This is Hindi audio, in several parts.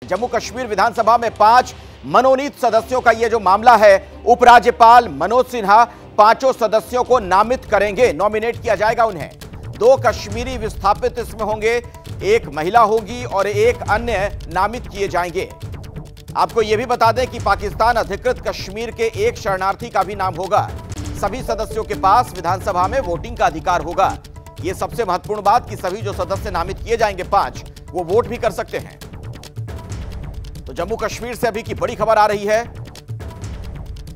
जम्मू कश्मीर विधानसभा में 5 मनोनीत सदस्यों का यह जो मामला है, उपराज्यपाल मनोज सिन्हा 5 सदस्यों को नामित करेंगे, नॉमिनेट किया जाएगा उन्हें। 2 कश्मीरी विस्थापित इसमें होंगे, 1 महिला होगी और 1 अन्य नामित किए जाएंगे। आपको यह भी बता दें कि पाकिस्तान अधिकृत कश्मीर के 1 शरणार्थी का भी नाम होगा। सभी सदस्यों के पास विधानसभा में वोटिंग का अधिकार होगा। यह सबसे महत्वपूर्ण बात कि सभी जो सदस्य नामित किए जाएंगे 5, वो वोट भी कर सकते हैं। तो जम्मू कश्मीर से अभी की बड़ी खबर आ रही है।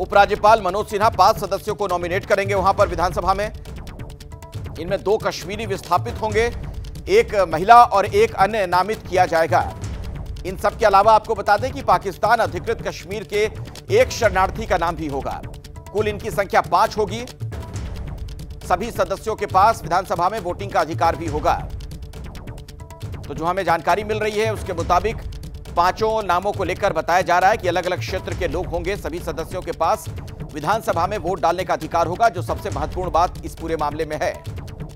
उपराज्यपाल मनोज सिन्हा 5 सदस्यों को नॉमिनेट करेंगे वहां पर विधानसभा में। इनमें 2 कश्मीरी विस्थापित होंगे, 1 महिला और 1 अन्य नामित किया जाएगा। इन सब के अलावा आपको बता दें कि पाकिस्तान अधिकृत कश्मीर के 1 शरणार्थी का नाम भी होगा। कुल इनकी संख्या 5 होगी। सभी सदस्यों के पास विधानसभा में वोटिंग का अधिकार भी होगा। तो जो हमें जानकारी मिल रही है उसके मुताबिक 5 नामों को लेकर बताया जा रहा है कि अलग अलग क्षेत्र के लोग होंगे। सभी सदस्यों के पास विधानसभा में वोट डालने का अधिकार होगा। जो सबसे महत्वपूर्ण बात इस पूरे मामले में है,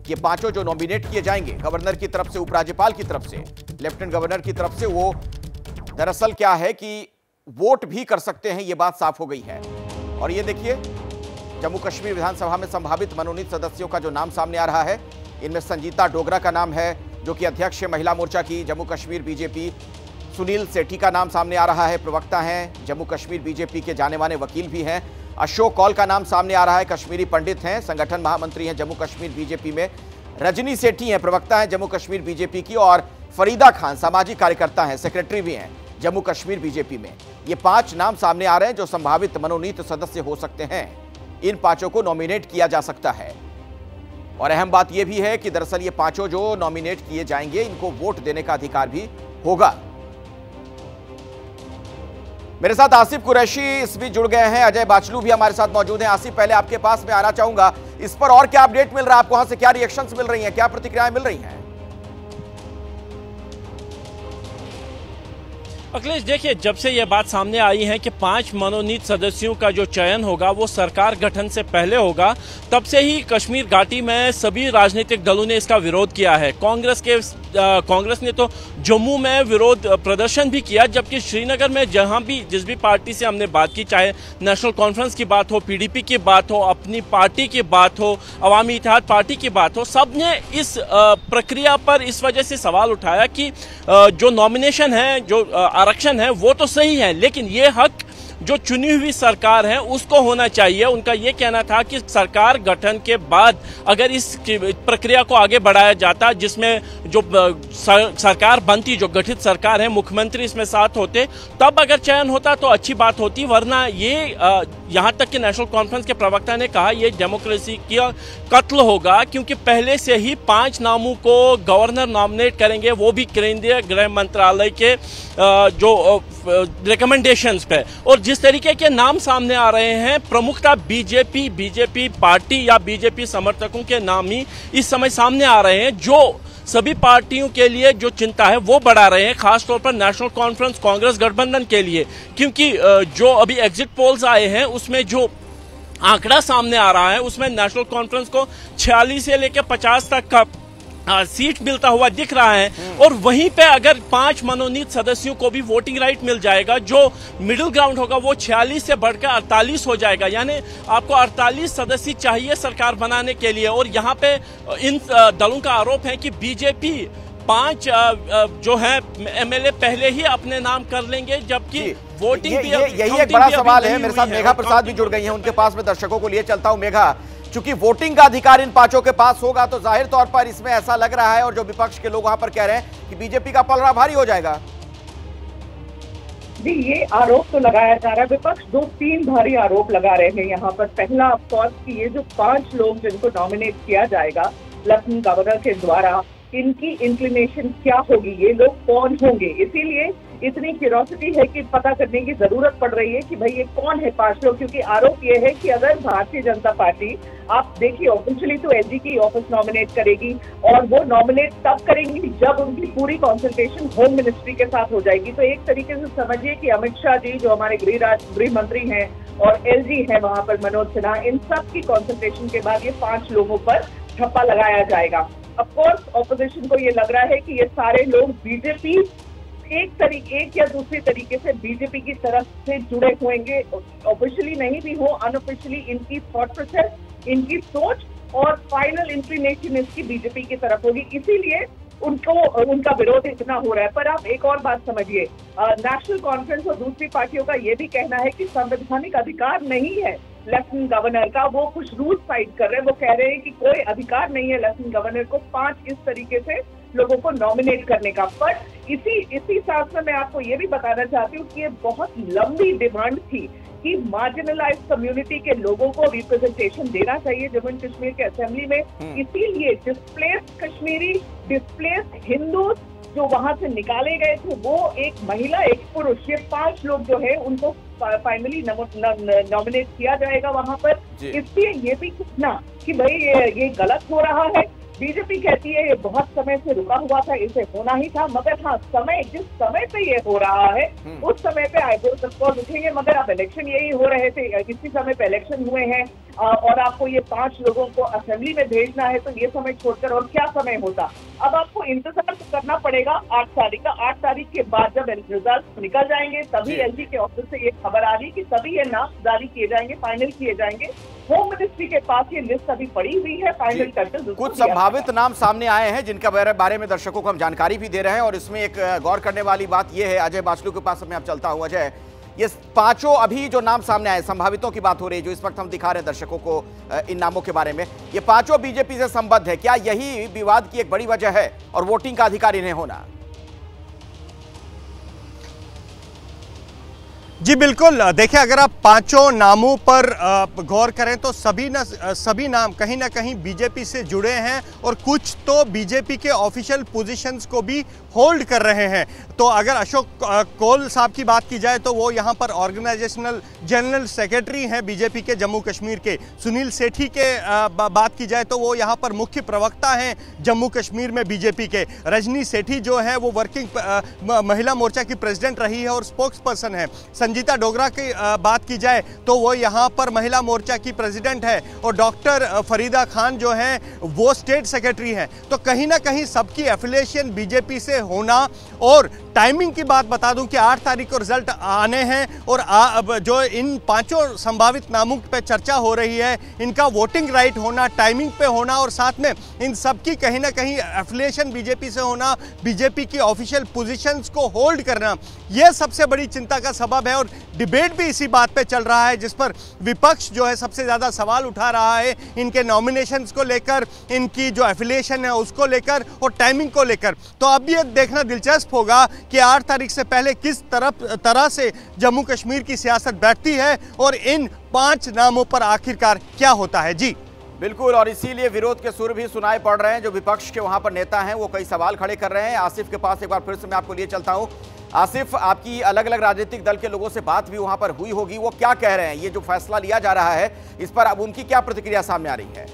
ये 5 जो नॉमिनेट किए जाएंगे गवर्नर की तरफ से, उपराज्यपाल की तरफ से, लेफ्टिनेंट गवर्नर की तरफ से, वो दरअसल क्या है कि वोट भी कर सकते हैं। ये बात साफ हो गई है। और ये देखिए, जम्मू कश्मीर विधानसभा में संभावित मनोनीत सदस्यों का जो नाम सामने आ रहा है, इनमें संजीता डोगरा का नाम है जो कि अध्यक्ष है महिला मोर्चा की जम्मू कश्मीर बीजेपी। सुनील सेठी का नाम सामने आ रहा है, प्रवक्ता हैं जम्मू कश्मीर बीजेपी के, जाने माने वकील भी हैं। अशोक कौल का नाम सामने आ रहा है, कश्मीरी पंडित हैं, संगठन महामंत्री हैं जम्मू कश्मीर बीजेपी में। रजनी सेठी हैं, प्रवक्ता हैं जम्मू कश्मीर बीजेपी की। और फरीदा खान सामाजिक कार्यकर्ता हैं, सेक्रेटरी भी हैं जम्मू कश्मीर बीजेपी में। ये 5 नाम सामने आ रहे हैं जो संभावित मनोनीत सदस्य हो सकते हैं। इन 5 को नॉमिनेट किया जा सकता है। और अहम बात यह भी है कि दरअसल ये 5 जो नॉमिनेट किए जाएंगे, इनको वोट देने का अधिकार भी होगा। मेरे साथ आसिफ कुरैशी इस बीच जुड़ गए हैं, अजय बाचलू भी हमारे साथ मौजूद हैं। आसिफ, पहले आपके पास मैं आना चाहूंगा, इस पर और क्या अपडेट मिल रहा है आपको? वहां से क्या रिएक्शंस मिल रही हैं, क्या प्रतिक्रियाएं मिल रही हैं? अखिलेश, देखिए, जब से यह बात सामने आई है कि 5 मनोनीत सदस्यों का जो चयन होगा वो सरकार गठन से पहले होगा, तब से ही कश्मीर घाटी में सभी राजनीतिक दलों ने इसका विरोध किया है। कांग्रेस ने तो जम्मू में विरोध प्रदर्शन भी किया, जबकि श्रीनगर में जिस भी पार्टी से हमने बात की, चाहे नेशनल कॉन्फ्रेंस की बात हो, पीडीपी की बात हो, अपनी पार्टी की बात हो, अवामी इत्तेहाद पार्टी की बात हो, सबने इस प्रक्रिया पर इस वजह से सवाल उठाया कि जो नॉमिनेशन है, जो आरक्षण है, वो तो सही है, लेकिन ये हक जो चुनी हुई सरकार है उसको होना चाहिए। उनका ये कहना था कि सरकार गठन के बाद अगर इस प्रक्रिया को आगे बढ़ाया जाता, जिसमें जो सरकार बनती, जो गठित सरकार है, मुख्यमंत्री इसमें साथ होते, तब अगर चयन होता तो अच्छी बात होती। वरना ये यहाँ तक कि नेशनल कॉन्फ्रेंस के प्रवक्ता ने कहा ये डेमोक्रेसी का कत्ल होगा, क्योंकि पहले से ही 5 नामों को गवर्नर नॉमिनेट करेंगे, वो भी केंद्रीय गृह मंत्रालय के जो रिकमेंडेशंस पे। और जिस तरीके के नाम सामने आ रहे हैं, प्रमुखता बीजेपी पार्टी या बीजेपी समर्थकों के नाम ही इस समय सामने आ रहे हैं, जो सभी पार्टियों के लिए जो चिंता है वो बढ़ा रहे हैं, खासतौर पर नेशनल कॉन्फ्रेंस कांग्रेस गठबंधन के लिए। क्योंकि जो अभी एग्जिट पोल्स आए हैं उसमें जो आंकड़ा सामने आ रहा है, उसमें नेशनल कॉन्फ्रेंस को 46 से लेकर 50 तक का सीट मिलता हुआ दिख रहा है। और वहीं पे अगर 5 मनोनीत सदस्यों को भी वोटिंग राइट मिल जाएगा, जो मिडिल ग्राउंड होगा वो 46 से बढ़कर 48 हो जाएगा। यानी आपको 48 सदस्य चाहिए सरकार बनाने के लिए। और यहाँ पे इन दलों का आरोप है कि बीजेपी 5 जो है एमएलए पहले ही अपने नाम कर लेंगे, जबकि वोटिंग भी यही एक बड़ा सवाल है। मेरे साथ मेघा प्रसाद भी जुड़ गई हैं, उनके पास में दर्शकों को लिए चलता हूं। मेघा, चूंकि वोटिंग का अधिकार इन 5 के पास होगा तो जाहिर तौर पर इसमें ऐसा लग रहा है, और जो विपक्ष के लोग वहां पर कह रहे हैं कि बीजेपी का पलड़ा भारी हो जाएगा। जी, ये आरोप तो लगाया जा रहा है, विपक्ष 2-3 भारी आरोप लगा रहे हैं यहाँ पर। पहला ऑफकोर्स कि ये जो 5 लोग जिनको नॉमिनेट किया जाएगा लेफ्टिनेंट गवर्नर के द्वारा, इनकी इंक्लिनेशन क्या होगी, ये लोग कौन होंगे। इसीलिए इतनी क्यूरियोसिटी है कि पता करने की जरूरत पड़ रही है कि भाई ये कौन है 5 लोग। क्योंकि आरोप ये है कि अगर भारतीय जनता पार्टी, आप देखिए ऑफिशियली तो एलजी की ऑफिस नॉमिनेट करेगी, और वो नॉमिनेट तब करेंगी जब उनकी पूरी कंसल्टेशन होम मिनिस्ट्री के साथ हो जाएगी। तो एक तरीके से समझिए कि अमित शाह जी जो हमारे गृह मंत्री हैं और एलजी है वहां पर मनोज सिन्हा, इन सब की कंसल्टेशन के बाद ये 5 लोगों पर ठप्पा लगाया जाएगा। ऑफ कोर्स ऑपोजिशन को ये लग रहा है कि ये सारे लोग बीजेपी एक या दूसरे तरीके से बीजेपी की तरफ से जुड़े होंगे, ऑफिशियली नहीं भी हो, अनऑफिशियली इनकी थॉट प्रोसेस, इनकी सोच और फाइनल इंक्लिनेशन इसकी बीजेपी की तरफ होगी, इसीलिए उनका विरोध इतना हो रहा है। पर आप एक और बात समझिए, नेशनल कॉन्फ्रेंस और दूसरी पार्टियों का ये भी कहना है कि संवैधानिक अधिकार नहीं है लेफ्टिनेंट गवर्नर का, वो कुछ रूल साइड कर रहे हैं, वो कह रहे हैं कि कोई अधिकार नहीं है लेफ्टिनेंट गवर्नर को 5 इस तरीके से लोगों को नॉमिनेट करने का। बट इसी साथ में मैं आपको ये भी बताना चाहती हूँ कि ये बहुत लंबी डिमांड थी कि मार्जिनलाइज कम्युनिटी के लोगों को रिप्रेजेंटेशन देना चाहिए जम्मू एंड कश्मीर के असेंबली में, इसीलिए डिस्प्लेस्ड हिंदू जो वहां से निकाले गए थे, वो एक महिला एक पुरुष, ये 5 लोग जो है उनको फाइनली नॉमिनेट किया जाएगा वहां पर। इसलिए ये भी कहना कि भाई ये गलत हो रहा है, बीजेपी कहती है ये बहुत समय से रुका हुआ था, इसे होना ही था, मगर हाँ जिस समय पे ये हो रहा है उस समय पे आईगोर्ट ऑफकोर्स उठेंगे, मगर अब इलेक्शन यही हो रहे थे, इसी समय पे इलेक्शन हुए हैं और आपको ये 5 लोगों को असेंबली में भेजना है, तो ये समय छोड़कर और क्या समय होता। अब आपको इंतजार तो करना पड़ेगा 8 तारीख का। 8 तारीख के बाद जब रिजल्ट निकल जाएंगे तभी एलजी के ऑफिस से ये खबर आ रही कि तभी ये नाम जारी किए जाएंगे, फाइनल किए जाएंगे। होम मिनिस्ट्री के पास ये लिस्ट अभी पड़ी हुई है, फाइनल करके कुछ संभावित नाम सामने आए हैं जिनका बारे में दर्शकों को हम जानकारी भी दे रहे हैं। और इसमें एक गौर करने वाली बात यह है, अजय बाचलू के पास मैं अब चलता हूं। अजय, ये 5 अभी जो नाम सामने आए, संभावितों की बात हो रही है जो इस वक्त हम दिखा रहे हैं दर्शकों को इन नामों के बारे में, ये 5 बीजेपी से संबद्ध है, क्या यही विवाद की एक बड़ी वजह है और वोटिंग का अधिकार इन्हें होना? जी बिल्कुल, देखिए अगर आप 5 नामों पर गौर करें तो सभी नाम कहीं ना कहीं बीजेपी से जुड़े हैं और कुछ तो बीजेपी के ऑफिशियल पोजीशंस को भी होल्ड कर रहे हैं। तो अगर अशोक कोल साहब की बात की जाए तो वो यहाँ पर ऑर्गेनाइजेशनल जनरल सेक्रेटरी हैं बीजेपी के जम्मू कश्मीर के। सुनील सेठी के बात की जाए तो वो यहाँ पर मुख्य प्रवक्ता हैं जम्मू कश्मीर में बीजेपी के। रजनी सेठी जो है वो वर्किंग महिला मोर्चा की प्रेसिडेंट रही है और स्पोक्स पर्सन है। संजीता डोगरा की बात की जाए तो वो यहाँ पर महिला मोर्चा की प्रेसिडेंट है और डॉक्टर फरीदा खान जो है वो स्टेट सेक्रेटरी हैं। तो कहीं ना कहीं सबकी एफिलिएशन बीजेपी से होना। और टाइमिंग की बात बता दूं कि 8 तारीख को रिजल्ट आने हैं और अब जो इन 5 संभावित नामों पे चर्चा हो रही है, इनका वोटिंग राइट होना, टाइमिंग पे होना और साथ में इन सबकी कहीं ना कहीं एफिलिएशन बीजेपी से होना, बीजेपी की ऑफिशियल पोजीशंस को होल्ड करना, यह सबसे बड़ी चिंता का सबब है। और डिबेट भी इसी बात पे चल रहा है जिस पर विपक्ष जो है सबसे ज़्यादा सवाल उठा रहा है इनके नॉमिनेशंस को लेकर, इनकी जो एफिलिएशन है उसको लेकर और टाइमिंग को लेकर। तो अब ये देखना दिलचस्प होगा कि 8 तारीख से पहले किस तरह से जम्मू कश्मीर की सियासत बैठती है और इन 5 नामों पर आखिरकार क्या होता है। जी बिल्कुल, और इसीलिए विरोध के सुर भी सुनाई पड़ रहे हैं। जो विपक्ष के वहां पर नेता हैं वो कई सवाल खड़े कर रहे हैं। आसिफ के पास एक बार फिर से मैं आपको लिए चलता हूं। आसिफ, आपकी अलग अलग राजनीतिक दल के लोगों से बात भी वहां पर हुई होगी, वो क्या कह रहे हैं? ये जो फैसला लिया जा रहा है इस पर अब उनकी क्या प्रतिक्रिया सामने आ रही है?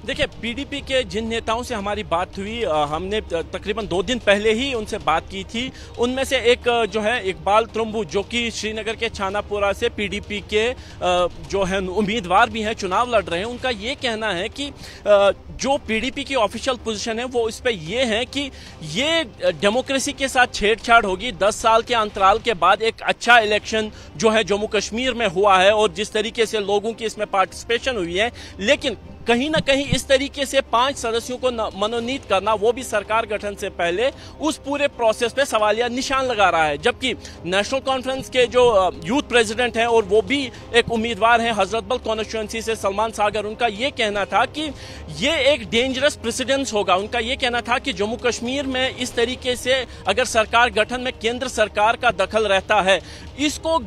देखिए, पीडीपी के जिन नेताओं से हमारी बात हुई, हमने तकरीबन 2 दिन पहले ही उनसे बात की थी। उनमें से एक जो है इकबाल त्रम्बू, जो कि श्रीनगर के छानापुरा से पीडीपी के जो है उम्मीदवार भी हैं, चुनाव लड़ रहे हैं, उनका ये कहना है कि जो पीडीपी की ऑफिशियल पोजीशन है वो इस पे ये है कि ये डेमोक्रेसी के साथ छेड़छाड़ होगी। 10 साल के अंतराल के बाद एक अच्छा इलेक्शन जो है जम्मू कश्मीर में हुआ है और जिस तरीके से लोगों की इसमें पार्टिसिपेशन हुई है, लेकिन कहीं ना कहीं इस तरीके से 5 सदस्यों को मनोनीत करना, वो भी सरकार गठन से पहले, उस पूरे प्रोसेस पे सवालिया निशान लगा रहा है। जबकि नेशनल कॉन्फ्रेंस के जो यूथ प्रेसिडेंट हैं और वो भी एक उम्मीदवार हैं हजरतबल कॉन्स्टिट्यूएंसी से, सलमान सागर, उनका ये कहना था कि ये एक डेंजरस प्रेसिडेंस होगा। उनका ये कहना था कि जम्मू कश्मीर में इस तरीके से अगर सरकार गठन में केंद्र सरकार का दखल रहता है, इसको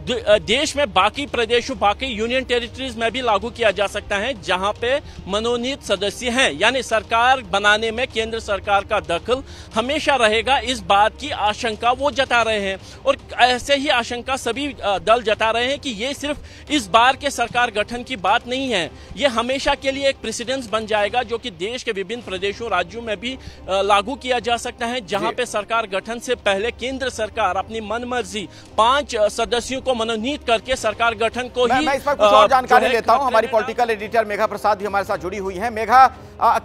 देश में बाकी प्रदेशों, बाकी यूनियन टेरिटरीज में भी लागू किया जा सकता है जहां पे मनोनीत सदस्य हैं। यानी सरकार बनाने में केंद्र सरकार का दखल हमेशा रहेगा, इस बात की आशंका वो जता रहे हैं। और ऐसे ही आशंका सभी दल जता रहे हैं कि ये सिर्फ इस बार के सरकार गठन की बात नहीं है, ये हमेशा के लिए एक प्रेसिडेंस बन जाएगा जो कि देश के विभिन्न प्रदेशों, राज्यों में भी लागू किया जा सकता है, जहां पे सरकार गठन से पहले केंद्र सरकार अपनी मनमर्जी 5 सदस्यों को मनोनीत करके सरकार गठन को ही मैं इस पर कुछ और जानकारी लेता हूं। हमारी पॉलिटिकल एडिटर मेघा प्रसाद भी हमारे साथ जुड़ी हुई हैं। मेघा,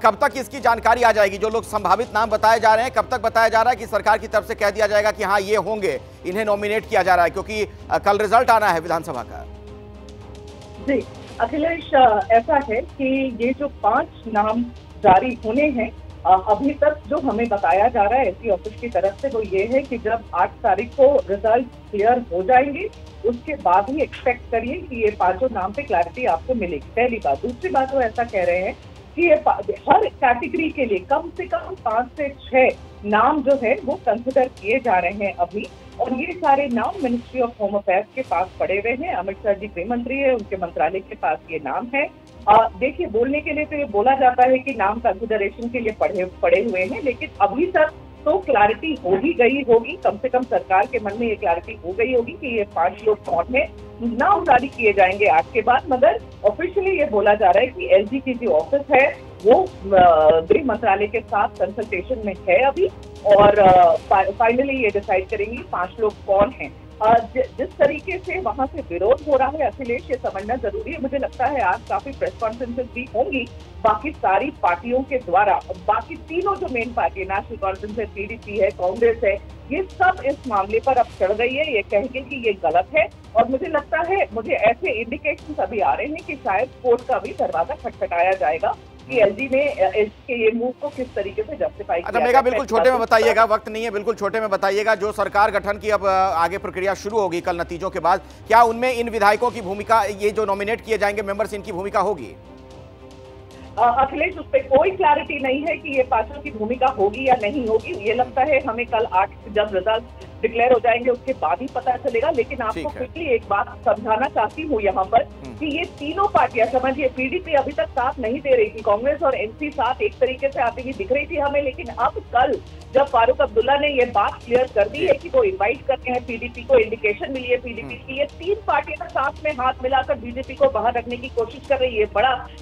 कब तक इसकी जानकारी आ जाएगी? जो लोग संभावित नाम बताए जा रहे हैं, कब तक बताया जा रहा है कि सरकार की तरफ से कह दिया जाएगा कि हाँ ये होंगे, इन्हें नॉमिनेट किया जा रहा है? क्योंकि कल रिजल्ट आना है विधानसभा का। जी अखिलेश, ऐसा है कि ये जो 5 नाम जारी होने हैं, अभी तक जो हमें बताया जा रहा है एससी ऑफिस की तरफ से वो ये है कि जब 8 तारीख को रिजल्ट क्लियर हो जाएंगे उसके बाद ही एक्सपेक्ट करिए कि ये 5 नाम पे क्लैरिटी आपको मिलेगी। पहली बात। दूसरी बात, वो ऐसा कह रहे हैं कि ये हर कैटेगरी के लिए कम से कम 5 से 6 नाम जो है वो कंसिडर किए जा रहे हैं अभी, और ये सारे नाम मिनिस्ट्री ऑफ होम अफेयर्स के पास पड़े हुए हैं। अमित शाह जी गृह मंत्री है, उनके मंत्रालय के पास ये नाम है। देखिए, बोलने के लिए तो ये बोला जाता है कि नाम कंसिडरेशन के लिए पड़े हुए हैं, लेकिन अभी तक तो क्लैरिटी हो ही गई होगी, कम से कम सरकार के मन में ये क्लैरिटी हो गई होगी कि ये 5 लोग कौन है। नाम जारी किए जाएंगे आज के बाद, मगर ऑफिशियली ये बोला जा रहा है कि एलजी की जो ऑफिस है वो गृह मंत्रालय के साथ कंसल्टेशन में है अभी, और फाइनली ये डिसाइड करेंगी 5 लोग कौन हैं। जिस तरीके से वहां से विरोध हो रहा है अखिलेश, ये समझना जरूरी है। मुझे लगता है आज काफी प्रेस कॉन्फ्रेंसेस भी होंगी बाकी सारी पार्टियों के द्वारा। बाकी तीनों जो मेन पार्टी है, नेशनल कॉन्फ्रेंस है, पीडीपी है, कांग्रेस है, ये सब इस मामले पर अब चढ़ गई है। ये कहेंगे कि ये गलत है, और मुझे लगता है, मुझे ऐसे इंडिकेशन अभी आ रहे हैं कि शायद कोर्ट का भी दरवाजा खटखटाया जाएगा कि एलजी ने इसके ये मूव को किस तरीके से जस्टिफाई किया। अच्छा मेघा, बिल्कुल छोटे में बताइएगा, वक्त नहीं है, बिल्कुल छोटे में बताइएगा। जो सरकार गठन की अब आगे प्रक्रिया शुरू होगी कल नतीजों के बाद, क्या उनमें इन विधायकों की भूमिका, ये जो नॉमिनेट किए जाएंगे मेंबर्स, इनकी भूमिका होगी? अखिलेश, उस पर कोई क्लैरिटी नहीं है कि ये 5 की भूमिका होगी या नहीं होगी। ये लगता है हमें कल 8 जब रिजल्ट डिक्लेयर हो जाएंगे उसके बाद ही पता चलेगा। लेकिन आपको क्विकली एक बात समझाना चाहती हूँ यहाँ पर कि ये तीनों पार्टियां, समझिए, पीडीपी अभी तक साथ नहीं दे रही थी, कांग्रेस और एनसी साथ एक तरीके से आती हुई दिख रही थी हमें, लेकिन अब कल जब फारूक अब्दुल्ला ने ये बात क्लियर कर दी है कि वो इनवाइट करते हैं पीडीपी को, इंडिकेशन मिली है पीडीपी की, ये 3 पार्टियां साथ में हाथ मिलाकर बीजेपी को बाहर रखने की कोशिश कर रही है।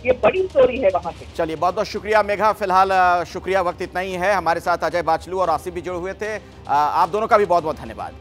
ये बड़ी स्टोरी है वहां से। चलिए, बहुत बहुत शुक्रिया मेघा। फिलहाल शुक्रिया, वक्त इतना ही है। हमारे साथ अजय बाचलू और आसिफ भी जुड़े हुए थे। आप दोनों का भी बहुत बहुत धन्यवाद।